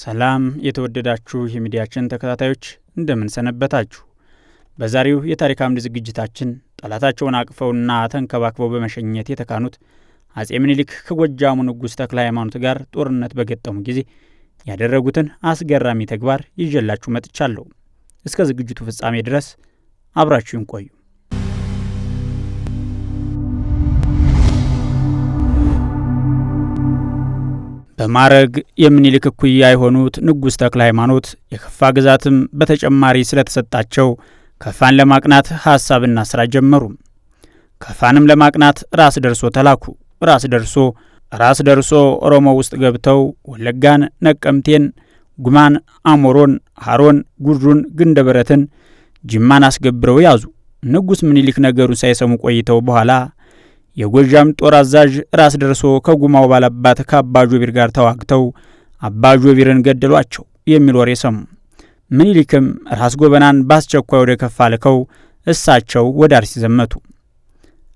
ሰላም የተወደዳችሁ የሚዲያችን ተከታታዮች እንደምን ሰነበታችሁ። በዛሬው የታሪክ አምድ ዝግጅታችን ጠላታቸውን አቅፈውና ተንከባክበው በመሸኘት የተካኑት አጼ ምኒልክ ከጎጃሙ ንጉስ ተክለ ሃይማኖት ጋር ጦርነት በገጠሙ ጊዜ ያደረጉትን አስገራሚ ተግባር ይዤላችሁ መጥቻለሁ። እስከ ዝግጅቱ ፍጻሜ ድረስ አብራችሁን ቆዩ። በማረግ የምኒልክ እኩያ የሆኑት ንጉስ ተክለ ሃይማኖት የከፋ ግዛትም በተጨማሪ ስለተሰጣቸው ከፋን ለማቅናት ሐሳብና ስራ ጀመሩ። ከፋንም ለማቅናት ራስ ደርሶ ተላኩ። ራስ ደርሶ ኦሮሞ ውስጥ ገብተው ወለጋን፣ ነቀምቴን፣ ጉማን፣ አሞሮን፣ ሀሮን፣ ጉድሩን፣ ግንደበረትን፣ ጅማን አስገብረው ያዙ። ንጉስ ምኒልክ ነገሩን ሳይሰሙ ቆይተው በኋላ የጎጃም ጦር አዛዥ ራስ ደርሶ ከጉማው ባላባት ከአባ ጆቢር ጋር ተዋግተው አባ ጆቢርን ገደሏቸው የሚል ወሬ ሰሙ። ምኒልክም ራስ ጎበናን በአስቸኳይ ወደ ከፋ ልከው እሳቸው ወደ አርሲ ዘመቱ።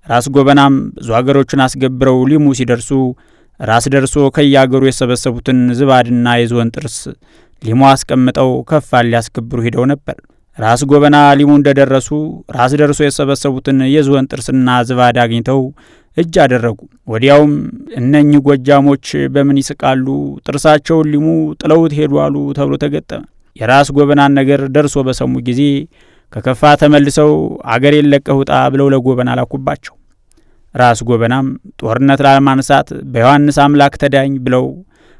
ራስ ጎበናም ብዙ አገሮችን አስገብረው ሊሙ ሲደርሱ ራስ ደርሶ ከየአገሩ የሰበሰቡትን ዝባድና የዝሆን ጥርስ ሊሙ አስቀምጠው ከፋ ሊያስገብሩ ሄደው ነበር። ራስ ጎበና ሊሙ እንደደረሱ ራስ ደርሶ የሰበሰቡትን የዝሆን ጥርስና ዝባድ አግኝተው እጅ አደረጉ። ወዲያውም እነኚህ ጎጃሞች በምን ይስቃሉ፣ ጥርሳቸውን ሊሙ ጥለውት ሄዱ አሉ ተብሎ ተገጠመ። የራስ ጎበናን ነገር ደርሶ በሰሙ ጊዜ ከከፋ ተመልሰው አገሬን ለቀህ ውጣ ብለው ለጎበና ላኩባቸው። ራስ ጎበናም ጦርነት ላለማንሳት በዮሐንስ አምላክ ተዳኝ ብለው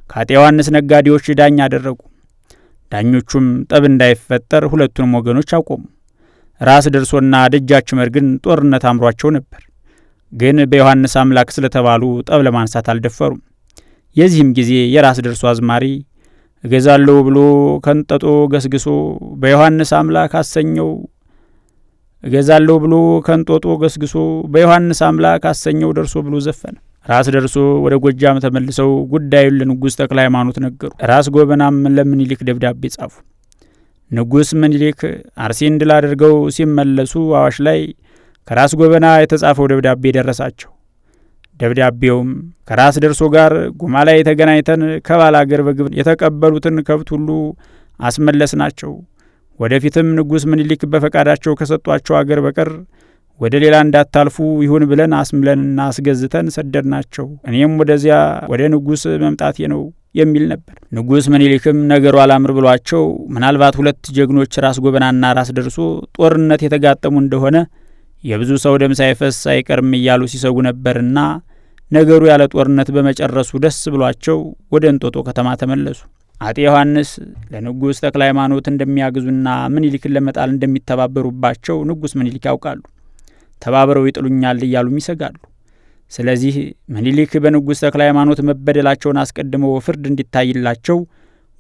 ከአጤ ዮሐንስ ነጋዴዎች ዳኛ አደረጉ። ዳኞቹም ጠብ እንዳይፈጠር ሁለቱንም ወገኖች አቆሙ። ራስ ደርሶና ደጃች መር ግን ጦርነት አምሯቸው ነበር። ግን በዮሐንስ አምላክ ስለተባሉ ጠብ ለማንሳት አልደፈሩም። የዚህም ጊዜ የራስ ደርሶ አዝማሪ እገዛለሁ ብሎ ከንጠጦ ገስግሶ በዮሐንስ አምላክ አሰኘው፣ እገዛለሁ ብሎ ከንጦጦ ገስግሶ በዮሐንስ አምላክ አሰኘው ደርሶ ብሎ ዘፈነ። ራስ ደርሶ ወደ ጎጃም ተመልሰው ጉዳዩን ለንጉስ ተክለ ሃይማኖት ነገሩ። ራስ ጎበናም ለምኒልክ ደብዳቤ ጻፉ። ንጉስ ምኒልክ አርሲን ድል አድርገው ሲመለሱ አዋሽ ላይ ከራስ ጎበና የተጻፈው ደብዳቤ ደረሳቸው። ደብዳቤውም ከራስ ደርሶ ጋር ጉማ ላይ ተገናኝተን ከባላገር በግብር የተቀበሉትን ከብት ሁሉ አስመለስናቸው። ወደፊትም ንጉስ ምኒልክ በፈቃዳቸው ከሰጧቸው አገር በቀር ወደ ሌላ እንዳታልፉ ይሁን ብለን አስምለንና አስገዝተን ሰደድናቸው። እኔም ወደዚያ ወደ ንጉስ መምጣቴ ነው የሚል ነበር። ንጉስ ምኒልክም ነገሩ አላምር ብሏቸው ምናልባት ሁለት ጀግኖች ራስ ጎበናና ራስ ደርሶ ጦርነት የተጋጠሙ እንደሆነ የብዙ ሰው ደም ሳይፈስ አይቀርም እያሉ ሲሰጉ ነበርና ነገሩ ያለ ጦርነት በመጨረሱ ደስ ብሏቸው ወደ እንጦጦ ከተማ ተመለሱ። አጤ ዮሐንስ ለንጉስ ተክለ ሃይማኖት እንደሚያግዙና ምኒልክን ለመጣል እንደሚተባበሩባቸው ንጉስ ምኒልክ ያውቃሉ። ተባብረው ይጥሉኛል እያሉም ይሰጋሉ። ስለዚህ ምኒልክ በንጉስ ተክለ ሃይማኖት መበደላቸውን አስቀድመው ፍርድ እንዲታይላቸው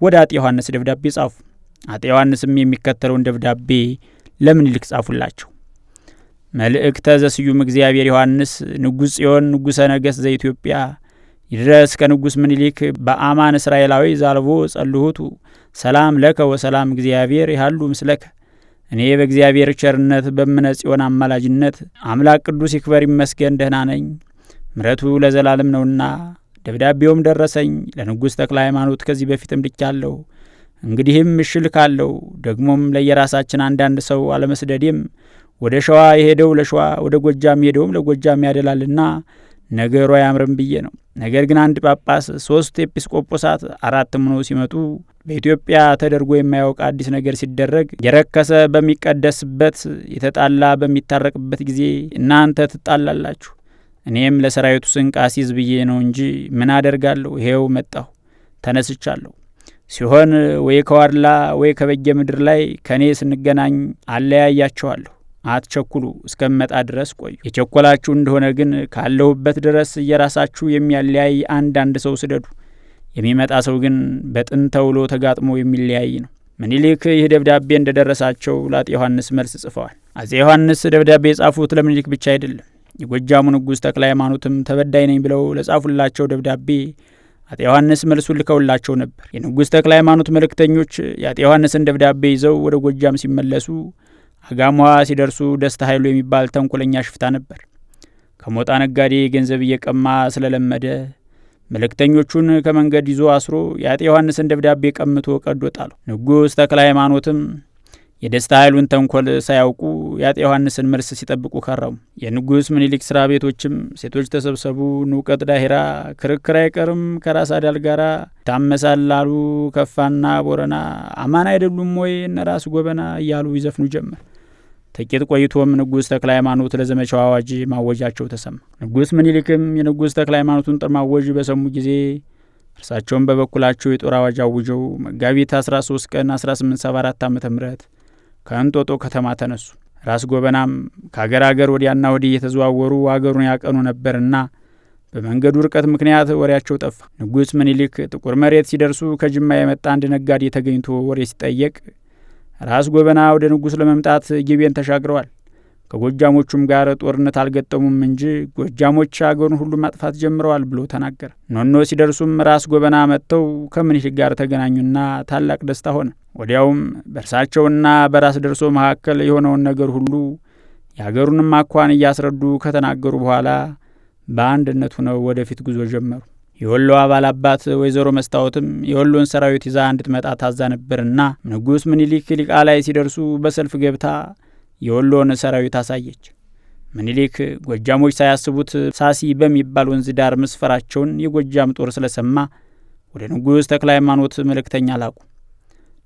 ወደ አጤ ዮሐንስ ደብዳቤ ጻፉ። አጤ ዮሐንስም የሚከተለውን ደብዳቤ ለምኒልክ ጻፉላቸው። መልእክተ ዘስዩም እግዚአብሔር ዮሐንስ ንጉስ ጽዮን ንጉሰ ነገሥት ዘኢትዮጵያ ይድረስ ከንጉስ ምኒልክ በአማን እስራኤላዊ ዛልቦ ጸልሁቱ ሰላም ለከ ወሰላም እግዚአብሔር ይሃሉ ምስለከ። እኔ በእግዚአብሔር ቸርነት በእምነ ጽዮን አማላጅነት አምላክ ቅዱስ ይክበር ይመስገን ደህና ነኝ፣ ምሕረቱ ለዘላለም ነውና። ደብዳቤውም ደረሰኝ። ለንጉስ ተክለ ሃይማኖት ከዚህ በፊትም ልኬአለሁ፣ እንግዲህም እልካለሁ። ደግሞም ለየራሳችን አንዳንድ ሰው አለመስደዴም ወደ ሸዋ የሄደው ለሸዋ ወደ ጎጃም የሄደውም ለጎጃም ያደላልና ነገሩ አያምርም ብዬ ነው። ነገር ግን አንድ ጳጳስ 3 ኤጲስቆጶሳት 4 ሆነው ሲመጡ በኢትዮጵያ ተደርጎ የማያውቅ አዲስ ነገር ሲደረግ የረከሰ በሚቀደስበት የተጣላ በሚታረቅበት ጊዜ እናንተ ትጣላላችሁ። እኔም ለሰራዊቱ ስንቅ አሲዝ ብዬ ነው እንጂ ምን አደርጋለሁ? ይሄው መጣሁ፣ ተነስቻለሁ። ሲሆን ወይ ከዋድላ ወይ ከበጌ ምድር ላይ ከኔ ስንገናኝ አለያያቸዋለሁ። አትቸኩሉ፣ እስከመጣ ድረስ ቆዩ። የቸኮላችሁ እንደሆነ ግን ካለሁበት ድረስ እየራሳችሁ የሚያለያይ አንዳንድ ሰው ስደዱ። የሚመጣ ሰው ግን በጥንተ ውሎ ተጋጥሞ የሚለያይ ነው። ምኒልክ ይህ ደብዳቤ እንደደረሳቸው ለአጤ ዮሐንስ መልስ ጽፈዋል። አጼ ዮሐንስ ደብዳቤ የጻፉት ለምኒልክ ብቻ አይደለም። የጎጃሙ ንጉስ ተክለ ሃይማኖትም ተበዳይ ነኝ ብለው ለጻፉላቸው ደብዳቤ አጤ ዮሐንስ መልሱን ልከውላቸው ነበር። የንጉስ ተክለ ሃይማኖት መልእክተኞች የአጤ ዮሐንስን ደብዳቤ ይዘው ወደ ጎጃም ሲመለሱ አጋሟ ሲደርሱ ደስታ ኃይሉ የሚባል ተንኮለኛ ሽፍታ ነበር። ከሞጣ ነጋዴ ገንዘብ እየቀማ ስለለመደ መልእክተኞቹን ከመንገድ ይዞ አስሮ የአጤ ዮሐንስን ደብዳቤ ቀምቶ ቀዶ ጣለው። ንጉሥ ተክለ ሃይማኖትም የደስታ ኃይሉን ተንኮል ሳያውቁ የአጤ ዮሐንስን መልስ ሲጠብቁ ከረሙ። የንጉሥ ምኒልክ ስራ ቤቶችም ሴቶች ተሰብሰቡ፣ ንውቀት ዳሂራ፣ ክርክር አይቀርም ከራስ አዳል ጋራ፣ ታመሳላሉ ከፋና ቦረና፣ አማን አይደሉም ወይ እነ ራስ ጎበና እያሉ ይዘፍኑ ጀመር። ጥቂት ቆይቶም ንጉሥ ተክለ ሃይማኖት ለዘመቻው አዋጅ ማወጃቸው ተሰማ። ንጉሥ ምኒልክም የንጉሥ ተክለ ሃይማኖቱን ጥር ማወጅ በሰሙ ጊዜ እርሳቸውም በበኩላቸው የጦር አዋጅ አውጀው መጋቢት 13 ቀን 1874 ዓ.ም ከእንጦጦ ከተማ ተነሱ። ራስ ጎበናም ከአገር አገር ወዲያና ወዲህ የተዘዋወሩ አገሩን ያቀኑ ነበርና በመንገዱ ርቀት ምክንያት ወሬያቸው ጠፋ። ንጉሥ ምኒልክ ጥቁር መሬት ሲደርሱ ከጅማ የመጣ አንድ ነጋዴ ተገኝቶ ወሬ ሲጠየቅ ራስ ጎበና ወደ ንጉሥ ለመምጣት ጊቤን ተሻግረዋል፣ ከጎጃሞቹም ጋር ጦርነት አልገጠሙም እንጂ ጎጃሞች አገሩን ሁሉ ማጥፋት ጀምረዋል ብሎ ተናገረ። ኖኖ ሲደርሱም ራስ ጎበና መጥተው ከምኒልክ ጋር ተገናኙና ታላቅ ደስታ ሆነ። ወዲያውም በእርሳቸውና በራስ ደርሶ መካከል የሆነውን ነገር ሁሉ የአገሩንም አኳን እያስረዱ ከተናገሩ በኋላ በአንድነት ሆነው ወደፊት ጉዞ ጀመሩ። የወሎ አባል አባት ወይዘሮ መስታወትም የወሎን ሰራዊት ይዛ እንድትመጣ ታዛ ነበርና ንጉሥ ምኒልክ ሊቃ ላይ ሲደርሱ በሰልፍ ገብታ የወሎን ሰራዊት አሳየች። ምኒልክ ጎጃሞች ሳያስቡት ሳሲ በሚባል ወንዝ ዳር መስፈራቸውን የጎጃም ጦር ስለሰማ ወደ ንጉሥ ተክለ ሃይማኖት መልእክተኛ ላኩ።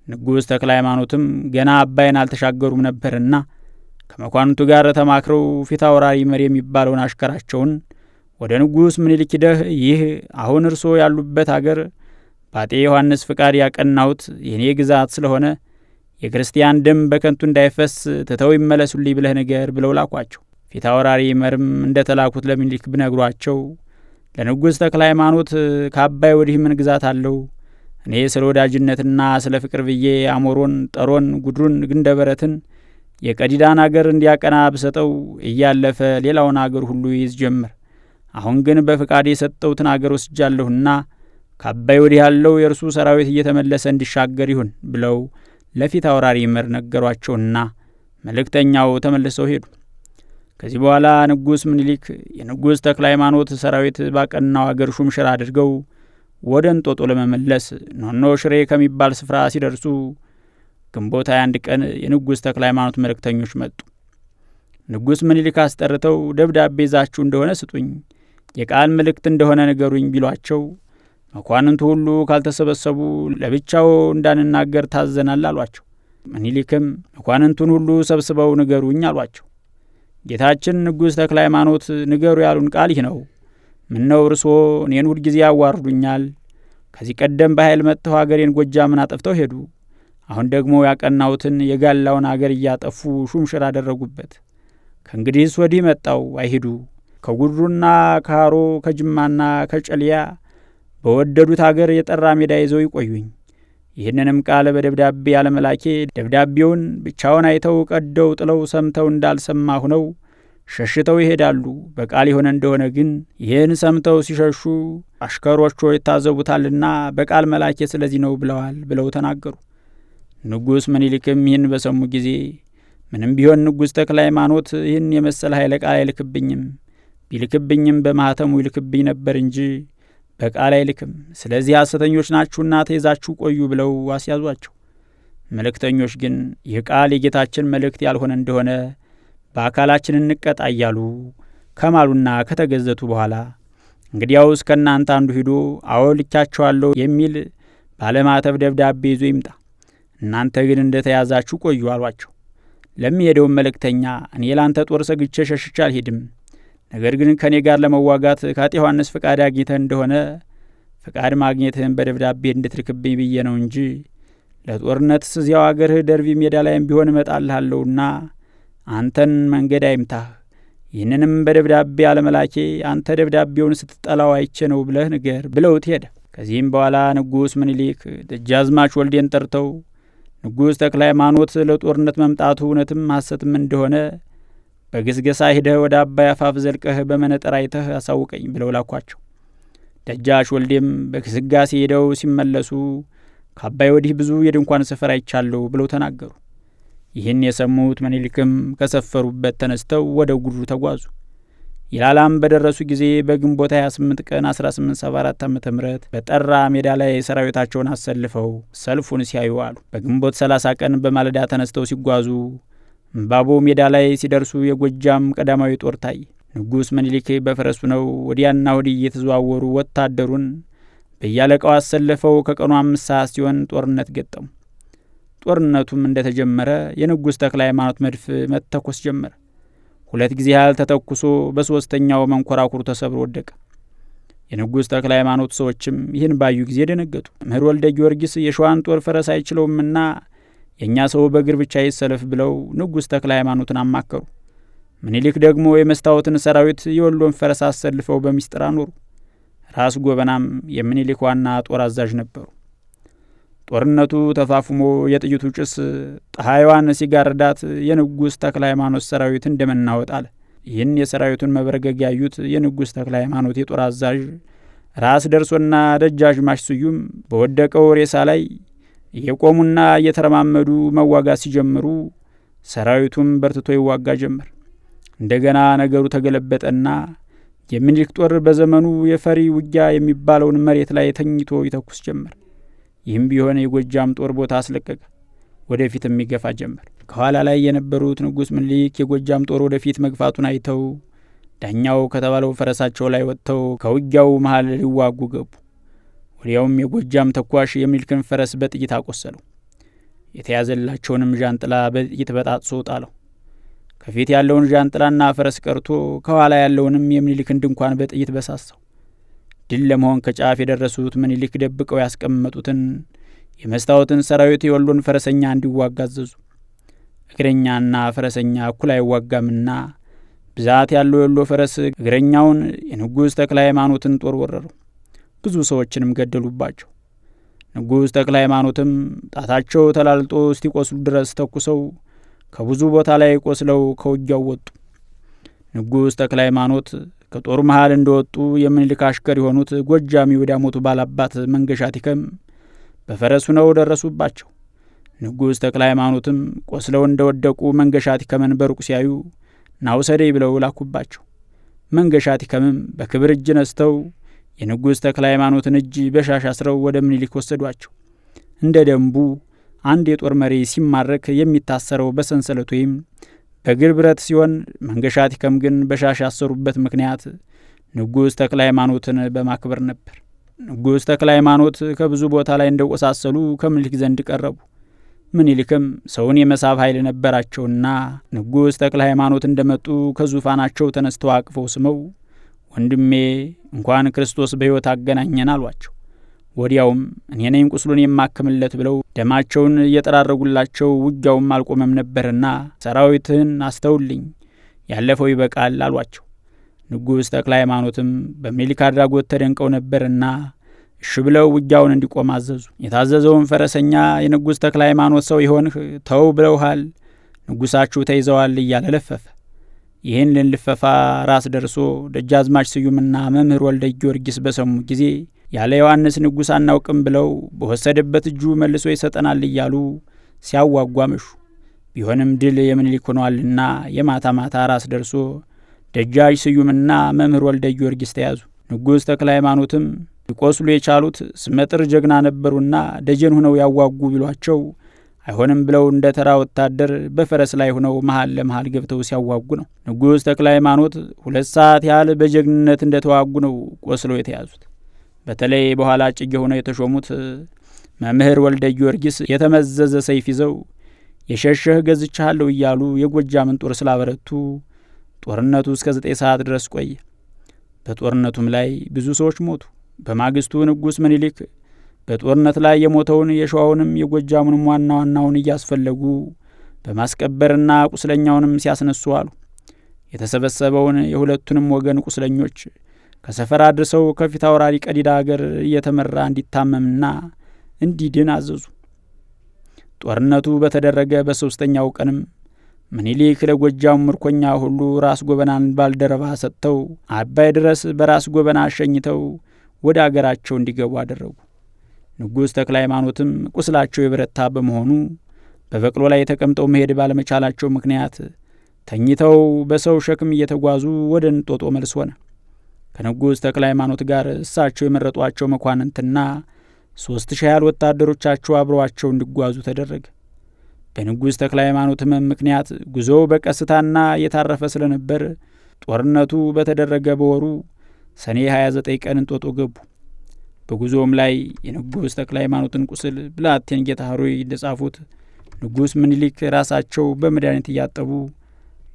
ንጉሥ ተክለ ሃይማኖትም ገና አባይን አልተሻገሩም ነበርና ከመኳንንቱ ጋር ተማክረው ፊት አውራሪ መሪ የሚባለውን አሽከራቸውን ወደ ንጉሥ ምኒልክ ሂደህ ይህ አሁን እርሶ ያሉበት አገር በአጤ ዮሐንስ ፍቃድ ያቀናሁት የኔ ግዛት ስለሆነ የክርስቲያን ደም በከንቱ እንዳይፈስ ትተው ይመለሱልኝ ብለህ ነገር ብለው ላኳቸው። ፊት አውራሪ መርም እንደ ተላኩት ለምኒልክ ብነግሯቸው ለንጉሥ ተክለ ሃይማኖት ከአባይ ወዲህ ምን ግዛት አለው? እኔ ስለ ወዳጅነትና ስለ ፍቅር ብዬ አሞሮን፣ ጠሮን፣ ጉድሩን፣ ግንደበረትን የቀዲዳን አገር እንዲያቀና ብሰጠው እያለፈ ሌላውን አገር ሁሉ ይይዝ ጀመር። አሁን ግን በፍቃድ የሰጠውትን አገር ወስጃለሁና ከአባይ ወዲህ ያለው የእርሱ ሰራዊት እየተመለሰ እንዲሻገር ይሁን ብለው ለፊት አውራሪ መር ነገሯቸውና መልእክተኛው ተመልሰው ሄዱ። ከዚህ በኋላ ንጉሥ ምኒልክ የንጉሥ ተክለ ሃይማኖት ሰራዊት ባቀናው አገር ሹምሽር አድርገው ወደ እንጦጦ ለመመለስ ኖኖ ሽሬ ከሚባል ስፍራ ሲደርሱ ግንቦት 21 ቀን የንጉሥ ተክለ ሃይማኖት መልእክተኞች መጡ። ንጉሥ ምኒልክ አስጠርተው ደብዳቤ ይዛችሁ እንደሆነ ስጡኝ፣ የቃል መልእክት እንደሆነ ንገሩኝ ቢሏቸው መኳንንቱ ሁሉ ካልተሰበሰቡ ለብቻው እንዳንናገር ታዘናል አሏቸው። ምኒልክም መኳንንቱን ሁሉ ሰብስበው ንገሩኝ አሏቸው። ጌታችን ንጉሥ ተክለ ሃይማኖት ንገሩ ያሉን ቃል ይህ ነው። ምነው እርስዎ እኔን ሁልጊዜ ያዋርዱኛል? ከዚህ ቀደም በኃይል መጥተው አገሬን ጎጃምን አጠፍተው ሄዱ። አሁን ደግሞ ያቀናሁትን የጋላውን አገር እያጠፉ ሹምሽር አደረጉበት። ከእንግዲህስ ወዲህ መጣው አይሂዱ። ከጉድሩና ከሃሮ ከጅማና ከጨልያ በወደዱት አገር የጠራ ሜዳ ይዘው ይቆዩኝ። ይህንንም ቃል በደብዳቤ ያለመላኬ ደብዳቤውን ብቻውን አይተው ቀደው ጥለው ሰምተው እንዳልሰማ ሁነው ሸሽተው ይሄዳሉ። በቃል የሆነ እንደሆነ ግን ይህን ሰምተው ሲሸሹ አሽከሮቹ ይታዘቡታልና በቃል መላኬ ስለዚህ ነው ብለዋል ብለው ተናገሩ። ንጉሥ ምኒልክም ይህን በሰሙ ጊዜ ምንም ቢሆን ንጉሥ ተክለ ሃይማኖት ይህን የመሰለ ኃይለ ቃል አይልክብኝም፣ ቢልክብኝም በማኅተሙ ይልክብኝ ነበር እንጂ በቃል አይልክም። ስለዚህ ሐሰተኞች ናችሁና ተይዛችሁ ቆዩ ብለው አስያዟቸው። መልእክተኞች ግን ይህ ቃል የጌታችን መልእክት ያልሆነ እንደሆነ በአካላችን እንቀጣ እያሉ ከማሉና ከተገዘቱ በኋላ እንግዲያውስ ከእናንተ አንዱ ሂዶ አዎ ልካቸዋለሁ የሚል ባለማተብ ደብዳቤ ይዞ ይምጣ፣ እናንተ ግን እንደ ተያዛችሁ ቆዩ አሏቸው። ለሚሄደውም መልእክተኛ እኔ ላንተ ጦር ሰግቼ ሸሽቼ አልሄድም፣ ነገር ግን ከእኔ ጋር ለመዋጋት ከአጤ ዮሐንስ ፍቃድ አግኝተህ እንደሆነ ፍቃድ ማግኘትህን በደብዳቤ እንድትልክብኝ ብዬ ነው እንጂ ለጦርነት እዚያው አገርህ ደርቢ ሜዳ ላይም ቢሆን እመጣልሃለሁና አንተን መንገድ አይምታህ። ይህንንም በደብዳቤ አለመላኬ አንተ ደብዳቤውን ስትጠላው አይቼ ነው ብለህ ንገር ብለውት ሄደ። ከዚህም በኋላ ንጉሥ ምኒልክ ደጃዝማች ወልዴን ጠርተው ንጉሥ ተክለ ሃይማኖት ለጦርነት መምጣቱ እውነትም ሐሰትም እንደሆነ በግስገሳ ሂደህ ወደ አባይ አፋፍ ዘልቀህ በመነጠር አይተህ አሳውቀኝ ብለው ላኳቸው። ደጃች ወልዴም በግስጋሴ ሄደው ሲመለሱ ከአባይ ወዲህ ብዙ የድንኳን ሰፈር አይቻለሁ ብለው ተናገሩ። ይህን የሰሙት ምኒልክም ከሰፈሩበት ተነስተው ወደ ጉድሩ ተጓዙ። ይላላም በደረሱ ጊዜ በግንቦት 28 ቀን 1874 ዓ.ም በጠራ ሜዳ ላይ ሰራዊታቸውን አሰልፈው ሰልፉን ሲያዩ አሉ። በግንቦት 30 ቀን በማለዳ ተነስተው ሲጓዙ እምባቦ ሜዳ ላይ ሲደርሱ የጎጃም ቀዳማዊ ጦር ታየ። ንጉሥ ምኒልክ በፈረሱ ነው ወዲያና ወዲህ እየተዘዋወሩ ወታደሩን በያለቃው አሰልፈው ከቀኑ 5 ሰዓት ሲሆን ጦርነት ገጠሙ። ጦርነቱም እንደተጀመረ የንጉሥ ተክለ ሃይማኖት መድፍ መተኮስ ጀመረ። 2 ጊዜ ያህል ተተኩሶ በሶስተኛው መንኮራኩሩ ተሰብሮ ወደቀ። የንጉሥ ተክለ ሃይማኖት ሰዎችም ይህን ባዩ ጊዜ ደነገጡ። መምህር ወልደ ጊዮርጊስ የሸዋን ጦር ፈረስ አይችለውምና የእኛ ሰው በእግር ብቻ ይሰለፍ ብለው ንጉሥ ተክለ ሃይማኖትን አማከሩ። ምኒልክ ደግሞ የመስታወትን ሰራዊት የወሎን ፈረስ አሰልፈው በሚስጥር አኖሩ። ራስ ጎበናም የምኒልክ ዋና ጦር አዛዥ ነበሩ። ጦርነቱ ተፋፍሞ የጥይቱ ጭስ ፀሐይዋን ሲጋርዳት የንጉሥ ተክለ ሃይማኖት ሰራዊት እንደመናወጥ አለ። ይህን የሰራዊቱን መበረገግ ያዩት የንጉሥ ተክለ ሃይማኖት የጦር አዛዥ ራስ ደርሶና ደጃዝማች ስዩም በወደቀው ሬሳ ላይ እየቆሙና እየተረማመዱ መዋጋት ሲጀምሩ ሰራዊቱም በርትቶ ይዋጋ ጀመር። እንደገና ነገሩ ተገለበጠና የምኒልክ ጦር በዘመኑ የፈሪ ውጊያ የሚባለውን መሬት ላይ ተኝቶ ይተኩስ ጀመር። ይህም ቢሆን የጎጃም ጦር ቦታ አስለቀቀ፣ ወደፊትም ይገፋ ጀመር። ከኋላ ላይ የነበሩት ንጉሥ ምኒልክ የጎጃም ጦር ወደፊት መግፋቱን አይተው ዳኛው ከተባለው ፈረሳቸው ላይ ወጥተው ከውጊያው መሃል ሊዋጉ ገቡ። ወዲያውም የጎጃም ተኳሽ የምኒልክን ፈረስ በጥይት አቆሰለው። የተያዘላቸውንም ዣንጥላ በጥይት በጣጥሶ ጣለው። ከፊት ያለውን ዣንጥላና ፈረስ ቀርቶ ከኋላ ያለውንም የምኒልክን ድንኳን በጥይት በሳሳው። ድል ለመሆን ከጫፍ የደረሱት ምኒልክ ደብቀው ያስቀመጡትን የመስታወትን ሰራዊት የወሎን ፈረሰኛ እንዲዋጋ አዘዙ። እግረኛና ፈረሰኛ እኩል አይዋጋምና ብዛት ያለው የወሎ ፈረስ እግረኛውን የንጉሥ ተክለ ሃይማኖትን ጦር ወረረው። ብዙ ሰዎችንም ገደሉባቸው። ንጉሥ ተክለ ሃይማኖትም ጣታቸው ተላልጦ እስቲቆስሉ ድረስ ተኩሰው ከብዙ ቦታ ላይ ቆስለው ከውጊያው ወጡ። ንጉሥ ተክለ ሃይማኖት ከጦሩ መሃል እንደወጡ የምኒልክ አሽከር የሆኑት ጎጃሚ ወዳሞቱ ባላባት መንገሻ ቲከም በፈረሱ ነው ደረሱባቸው። ንጉሥ ተክለ ሃይማኖትም ቆስለው እንደወደቁ መንገሻ ቲከምን በሩቅ ሲያዩ ናውሰደይ ብለው ላኩባቸው። መንገሻ ቲከምም በክብር እጅ ነስተው የንጉሥ ተክለ ሃይማኖትን እጅ በሻሽ አስረው ወደ ምኒልክ ወሰዷቸው። እንደ ደንቡ አንድ የጦር መሪ ሲማረክ የሚታሰረው በሰንሰለት ወይም በእግር ብረት ሲሆን መንገሻ ቲከም ግን በሻሽ ያሰሩበት ምክንያት ንጉሥ ተክለ ሃይማኖትን በማክበር ነበር። ንጉሥ ተክለ ሃይማኖት ከብዙ ቦታ ላይ እንደቆሳሰሉ ከምኒልክ ዘንድ ቀረቡ። ምኒልክም ሰውን የመሳብ ኃይል ነበራቸውና ንጉሥ ተክለ ሃይማኖት እንደመጡ ከዙፋናቸው ተነስተው አቅፈው ስመው ወንድሜ እንኳን ክርስቶስ በሕይወት አገናኘን አሏቸው። ወዲያውም እኔ ነኝ ቁስሉን የማክምለት ብለው ደማቸውን እየጠራረጉላቸው ውጊያውም አልቆመም ነበርና ሰራዊትህን አስተውልኝ፣ ያለፈው ይበቃል አሏቸው። ንጉሥ ተክለ ሃይማኖትም በምኒልክ አድራጎት ተደንቀው ነበርና እሺ ብለው ውጊያውን እንዲቆም አዘዙ። የታዘዘውን ፈረሰኛ የንጉሥ ተክለ ሃይማኖት ሰው ይሆንህ ተው ብለውሃል፣ ንጉሳችሁ ተይዘዋል እያለ ለፈፈ። ይህን ልንልፈፋ ራስ ደርሶ ደጃዝማች ስዩምና መምህር ወልደ ጊዮርጊስ በሰሙ ጊዜ ያለ ዮሐንስ ንጉሥ አናውቅም ብለው በወሰደበት እጁ መልሶ ይሰጠናል እያሉ ሲያዋጓ መሹ። ቢሆንም ድል የምኒልክ ሆኗልና የማታ ማታ ራስ ደርሶ ደጃች ስዩምና መምህር ወልደ ጊዮርጊስ ተያዙ። ንጉሥ ተክለ ሃይማኖትም ሊቆስሉ የቻሉት ስመጥር ጀግና ነበሩና ደጀን ሆነው ያዋጉ ቢሏቸው አይሆንም ብለው እንደ ተራ ወታደር በፈረስ ላይ ሆነው መሃል ለመሃል ገብተው ሲያዋጉ ነው። ንጉሥ ተክለ ሃይማኖት 2 ሰዓት ያህል በጀግንነት እንደተዋጉ ነው ቆስለው የተያዙት። በተለይ በኋላ እጨጌ ሆነው የተሾሙት መምህር ወልደ ጊዮርጊስ የተመዘዘ ሰይፍ ይዘው የሸሸህ ገዝቻለሁ እያሉ የጎጃምን ጦር ስላበረቱ ጦርነቱ እስከ 9 ሰዓት ድረስ ቆየ። በጦርነቱም ላይ ብዙ ሰዎች ሞቱ። በማግስቱ ንጉሥ ምኒልክ በጦርነት ላይ የሞተውን የሸዋውንም የጎጃሙንም ዋና ዋናውን እያስፈለጉ በማስቀበርና ቁስለኛውንም ሲያስነሱ አሉ። የተሰበሰበውን የሁለቱንም ወገን ቁስለኞች ከሰፈር አድርሰው ከፊት አውራሪ ቀዲዳ አገር እየተመራ እንዲታመምና እንዲድን አዘዙ። ጦርነቱ በተደረገ በ3ኛው ቀንም ምኒልክ ለጎጃሙ ምርኮኛ ሁሉ ራስ ጎበናን ባልደረባ ሰጥተው አባይ ድረስ በራስ ጎበና አሸኝተው ወደ አገራቸው እንዲገቡ አደረጉ። ንጉሥ ተክለ ሃይማኖትም ቁስላቸው የበረታ በመሆኑ በበቅሎ ላይ ተቀምጠው መሄድ ባለመቻላቸው ምክንያት ተኝተው በሰው ሸክም እየተጓዙ ወደ እንጦጦ መልስ ሆነ። ከንጉሥ ተክለ ሃይማኖት ጋር እሳቸው የመረጧቸው መኳንንትና 3000 ያህል ወታደሮቻቸው አብረዋቸው እንዲጓዙ ተደረገ። በንጉሥ ተክለ ሃይማኖት ሕመም ምክንያት ጉዞው በቀስታና የታረፈ ስለነበር ጦርነቱ በተደረገ በወሩ ሰኔ 29 ቀን እንጦጦ ገቡ። በጉዞውም ላይ የንጉሥ ተክለ ሃይማኖትን ቁስል ብላቴን ጌታ ሆይ እንደጻፉት ንጉሥ ምኒልክ ራሳቸው በመድኃኒት እያጠቡ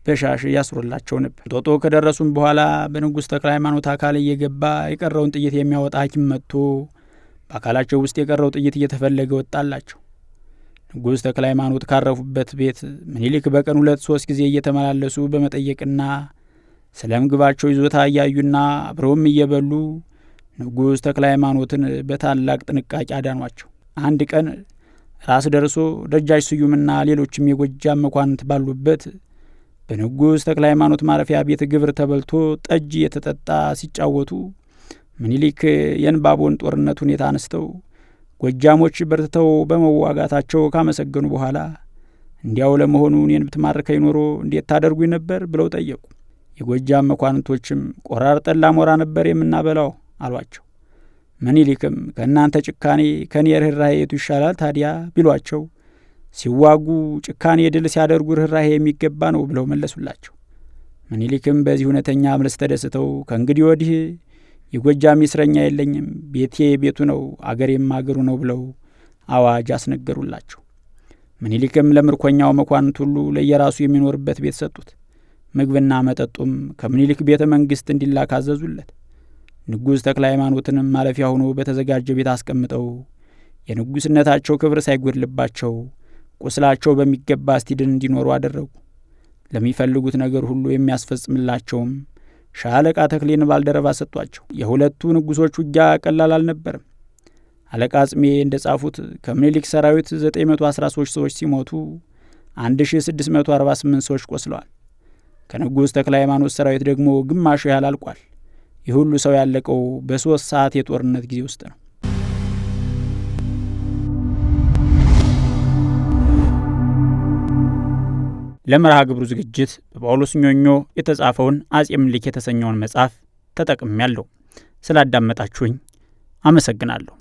በሻሽ ያስሩላቸው ነበር። እንጦጦ ከደረሱም በኋላ በንጉሥ ተክለ ሃይማኖት አካል እየገባ የቀረውን ጥይት የሚያወጣ ሐኪም መጥቶ በአካላቸው ውስጥ የቀረው ጥይት እየተፈለገ ወጣላቸው። ንጉሥ ተክለ ሃይማኖት ካረፉበት ቤት ምኒልክ በቀን 2-3 ጊዜ እየተመላለሱ በመጠየቅና ስለ ምግባቸው ይዞታ እያዩና አብረውም እየበሉ ንጉሥ ተክለ ሃይማኖትን በታላቅ ጥንቃቄ አዳኗቸው። አንድ ቀን ራስ ደርሶ ደጃች ስዩምና ሌሎችም የጎጃም መኳንንት ባሉበት በንጉሥ ተክለ ሃይማኖት ማረፊያ ቤት ግብር ተበልቶ ጠጅ የተጠጣ ሲጫወቱ ምኒልክ የእንባቦን ጦርነት ሁኔታ አነስተው ጎጃሞች በርትተው በመዋጋታቸው ካመሰገኑ በኋላ እንዲያው ለመሆኑ እኔን ብትማርከኝ ኖሮ እንዴት ታደርጉኝ ነበር ብለው ጠየቁ። የጎጃም መኳንንቶችም ቆራርጠን ላሞራ ነበር የምናበላው አሏቸው። ምኒልክም ከእናንተ ጭካኔ ከኔ ርኅራኄ የቱ ይሻላል ታዲያ ቢሏቸው ሲዋጉ ጭካኔ ድል ሲያደርጉ ርኅራኄ የሚገባ ነው ብለው መለሱላቸው። ምኒልክም በዚህ እውነተኛ መልስ ተደስተው ከእንግዲህ ወዲህ የጎጃም እስረኛ የለኝም፣ ቤቴ ቤቱ ነው፣ አገሬም አገሩ ነው ብለው አዋጅ አስነገሩላቸው። ምኒልክም ለምርኮኛው መኳንንት ሁሉ ለየራሱ የሚኖርበት ቤት ሰጡት። ምግብና መጠጡም ከምኒልክ ቤተ መንግሥት እንዲላክ አዘዙለት። ንጉሥ ተክለ ሃይማኖትንም ማለፊያ ሆኖ በተዘጋጀ ቤት አስቀምጠው የንጉሥነታቸው ክብር ሳይጎድልባቸው ቁስላቸው በሚገባ እስቲድን እንዲኖሩ አደረጉ። ለሚፈልጉት ነገር ሁሉ የሚያስፈጽምላቸውም ሻለቃ ተክሌን ባልደረባ ሰጧቸው። የሁለቱ ንጉሶች ውጊያ ቀላል አልነበርም። አለቃ ጽሜ እንደጻፉት ከምኒልክ ሰራዊት 913 ሰዎች ሲሞቱ 1648 ሰዎች ቆስለዋል። ከንጉሥ ተክለ ሃይማኖት ሰራዊት ደግሞ ግማሹ ያህል አልቋል። ይህ ሁሉ ሰው ያለቀው በ3 ሰዓት የጦርነት ጊዜ ውስጥ ነው። ለመርሃ ግብሩ ዝግጅት በጳውሎስ ኞኞ የተጻፈውን አጼ ምኒልክ የተሰኘውን መጽሐፍ ተጠቅሜያለሁ። ስላዳመጣችሁኝ አመሰግናለሁ።